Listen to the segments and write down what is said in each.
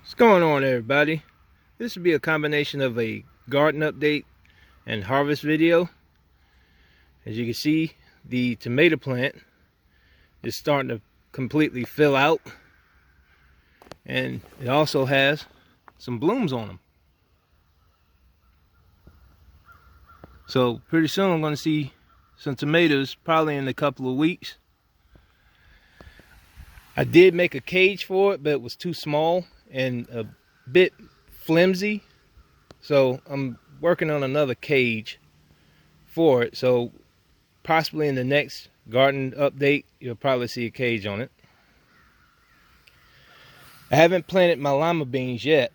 What's going on, everybody? This will be a combination of a garden update and harvest video. As you can see, the tomato plant is starting to completely fill out, and it also has some blooms on them. So pretty soon I'm going to see some tomatoes, probably in a couple of weeks. I did make a cage for it, but it was too small and a bit flimsy, so I'm working on another cage for it. So possibly in the next garden update you'll probably see a cage on it. I haven't planted my lima beans yet.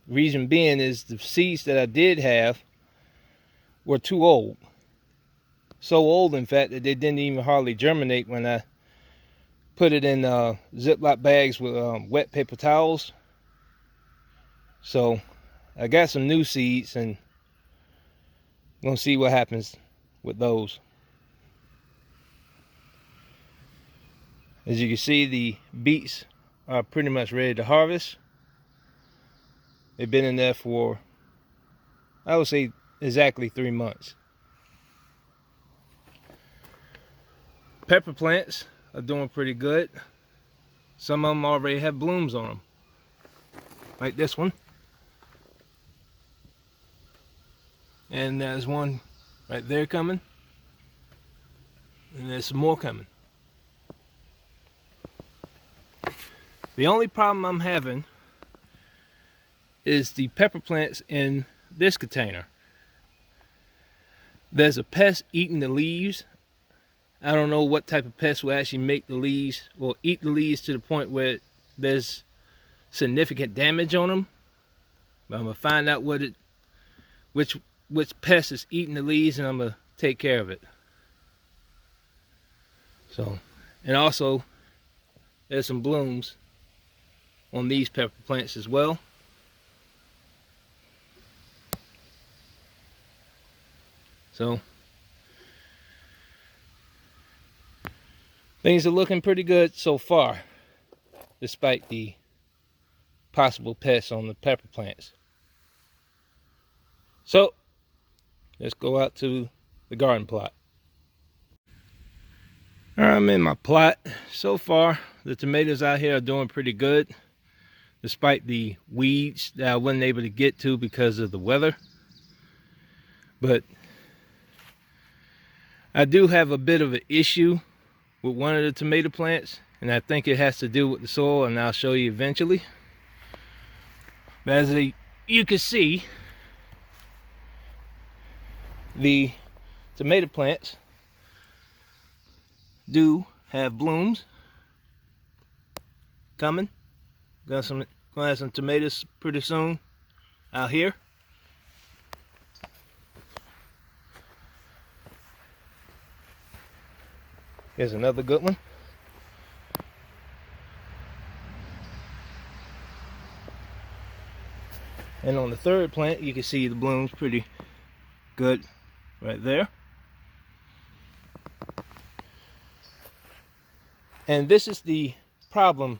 Reason being is the seeds that I did have were too old. So old, in fact, that they didn't even hardly germinate when I put it in Ziploc bags with wet paper towels. So I got some new seeds and I'm gonna see what happens with those. As you can see, the beets are pretty much ready to harvest. They've been in there for, I would say, exactly 3 months. Pepper plants are doing pretty good. Some of them already have blooms on them, like this one. And there's one right there coming, and there's some more coming. The only problem I'm having is the pepper plants in this container. There's a pest eating the leaves. I don't know what type of pest will actually make the leaves, or eat the leaves to the point where there's significant damage on them. But I'm gonna find out which pest is eating the leaves, and I'm gonna take care of it. So, and also there's some blooms on these pepper plants as well. So things are looking pretty good so far, despite the possible pests on the pepper plants. So let's go out to the garden plot. All right, I'm in my plot. So far, the tomatoes out here are doing pretty good, despite the weeds that I wasn't able to get to because of the weather. But I do have a bit of an issue with one of the tomato plants, and I think it has to do with the soil, and I'll show you eventually. But as you can see, the tomato plants do have blooms coming. Gonna have some tomatoes pretty soon out here. Here's another good one. And on the third plant, you can see the blooms pretty good right there. And this is the problem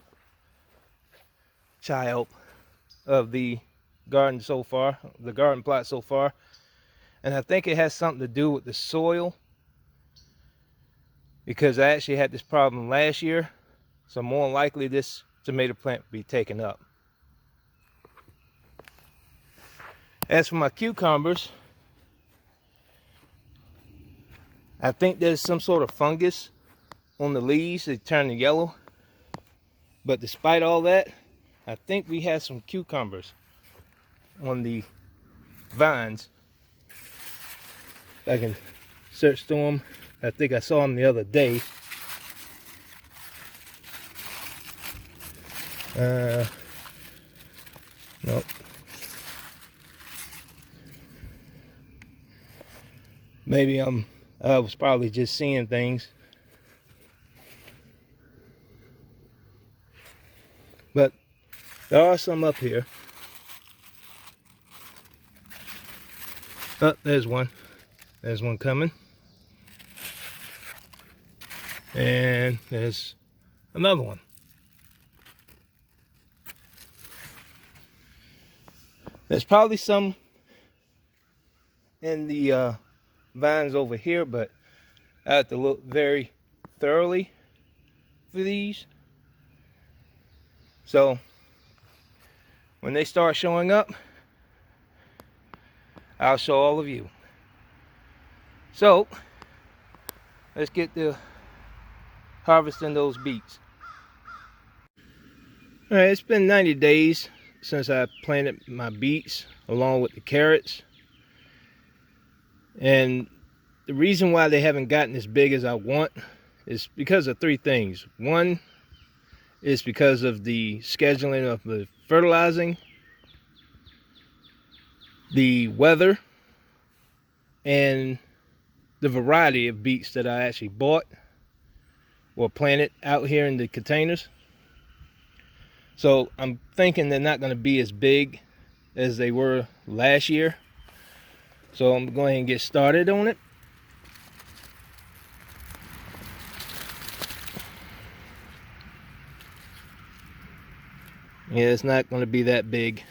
child of the garden so far, the garden plot so far. And I think it has something to do with the soil, because I actually had this problem last year, so more than likely this tomato plant will be taken up. As for my cucumbers, I think there's some sort of fungus on the leaves. They turn yellow. But despite all that, I think we have some cucumbers on the vines. I can search through them. I think I saw them the other day. Nope. Maybe I was probably just seeing things. But there are some up here. Oh, there's one. There's one coming. And there's another one. There's probably some in the vines over here, but I have to look very thoroughly for these. So when they start showing up, I'll show all of you. So let's get to harvesting those beets. All right, it's been 90 days since I planted my beets along with the carrots. And the reason why they haven't gotten as big as I want is because of three things. One is because of the scheduling of the fertilizing, the weather, and the variety of beets that I actually bought or planted out here in the containers. So I'm thinking they're not going to be as big as they were last year. So I'm going to get started on it. Yeah, it's not going to be that big.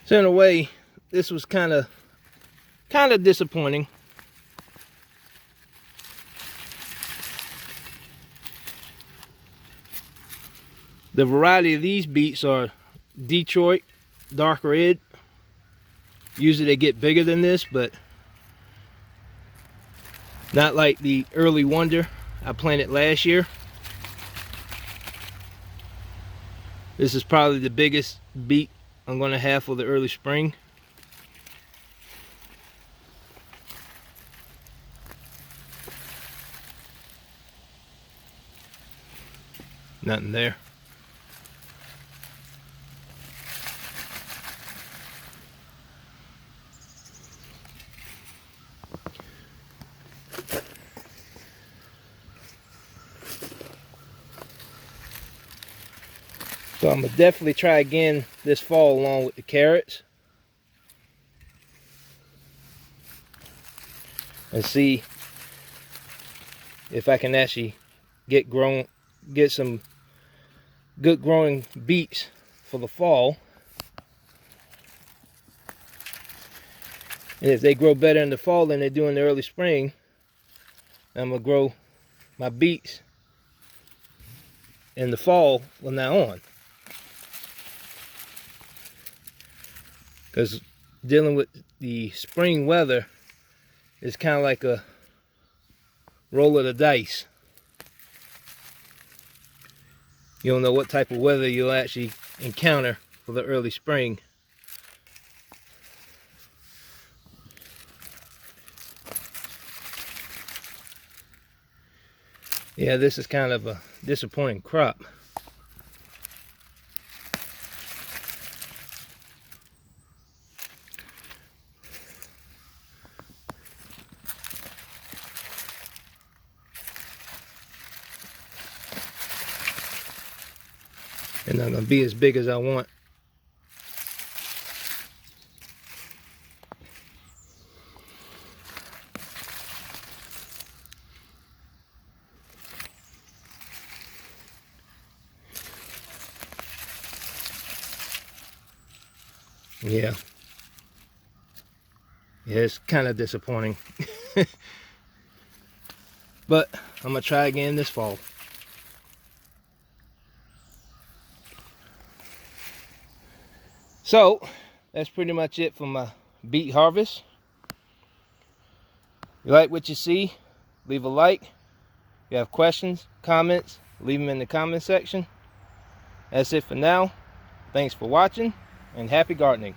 So in a way, this was kind of disappointing. The variety of these beets are Detroit dark red. Usually they get bigger than this, but not like the early wonder I planted last year. This is probably the biggest beet I'm going to have for the early spring. Nothing there. So I'm gonna definitely try again this fall along with the carrots and see if I can actually get some good growing beets for the fall. And if they grow better in the fall than they do in the early spring, I'm gonna grow my beets in the fall from now on. Because dealing with the spring weather is kind of like a roll of the dice. You don't know what type of weather you'll actually encounter for the early spring. Yeah, this is kind of a disappointing crop. And not going to be as big as I want. Yeah. Yeah, it's kind of disappointing. But I'm going to try again this fall. So, that's pretty much it for my beet harvest. If you like what you see, leave a like. If you have questions, comments, leave them in the comment section. That's it for now. Thanks for watching, and happy gardening.